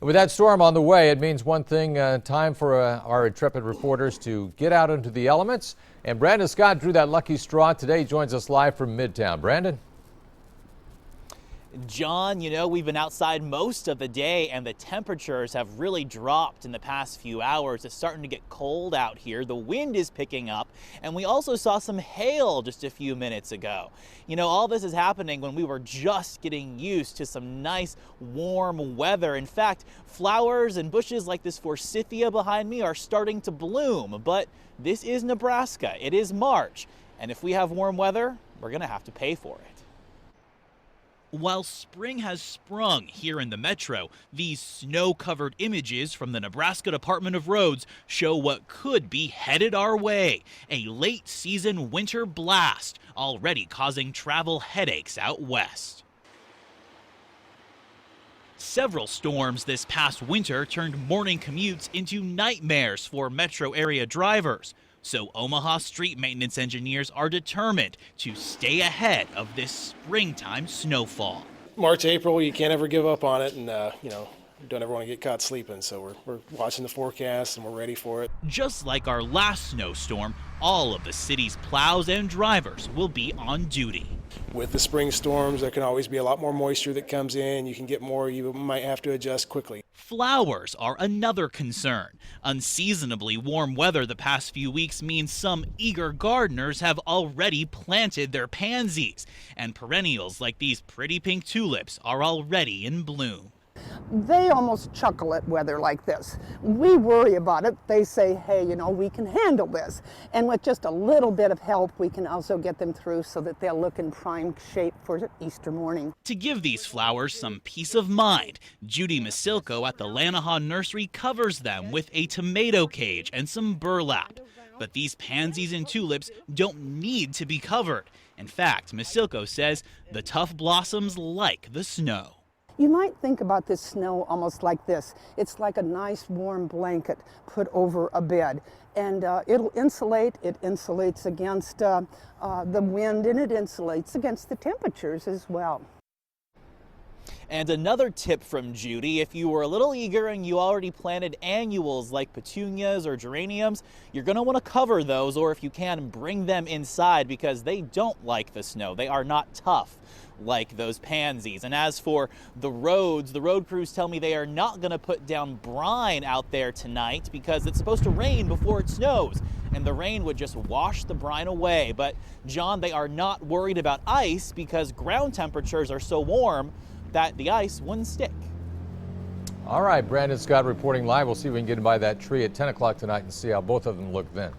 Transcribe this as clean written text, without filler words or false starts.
With that storm on the way, it means one thing, time for our intrepid reporters to get out into the elements. And Brandon Scott drew that lucky straw today. He joins us live from Midtown. Brandon? John, we've been outside most of the day and the temperatures have really dropped in the past few hours. It's starting to get cold out here. The wind is picking up, and we also saw some hail just a few minutes ago. All this is happening when we were just getting used to some nice warm weather. In fact, flowers and bushes like this forsythia behind me are starting to bloom, but this is Nebraska. It is March, and if we have warm weather, we're going to have to pay for it. While spring has sprung here in the metro, these snow-covered images from the Nebraska Department of Roads show what could be headed our way. A late-season winter blast already causing travel headaches out west. Several storms this past winter turned morning commutes into nightmares for metro area drivers. So Omaha street maintenance engineers are determined to stay ahead of this springtime snowfall. March, April, you can't ever give up on it, and don't ever want to get caught sleeping. So we're watching the forecast and we're ready for it. Just like our last snowstorm, all of the city's plows and drivers will be on duty. With the spring storms, there can always be a lot more moisture that comes in. You can get more, you might have to adjust quickly. Flowers are another concern. Unseasonably warm weather the past few weeks means some eager gardeners have already planted their pansies, and perennials like these pretty pink tulips are already in bloom. They almost chuckle at weather like this. We worry about it. They say, hey, we can handle this. And with just a little bit of help, we can also get them through so that they'll look in prime shape for Easter morning. To give these flowers some peace of mind, Judy Masilko at the Lanahaw Nursery covers them with a tomato cage and some burlap. But these pansies and tulips don't need to be covered. In fact, Masilko says the tough blossoms like the snow. You might think about this snow almost like this. It's like a nice warm blanket put over a bed. And it'll insulate. It insulates against the wind, and it insulates against the temperatures as well. And another tip from Judy, if you were a little eager and you already planted annuals like petunias or geraniums, you're going to want to cover those, or if you can, bring them inside because they don't like the snow. They are not tough like those pansies. And as for the roads, the road crews tell me they are not going to put down brine out there tonight because it's supposed to rain before it snows, and the rain would just wash the brine away. But John, they are not worried about ice because ground temperatures are so warm that the ice wouldn't stick. All right, Brandon Scott reporting live. We'll see if we can get by that tree at 10 o'clock tonight and see how both of them look then.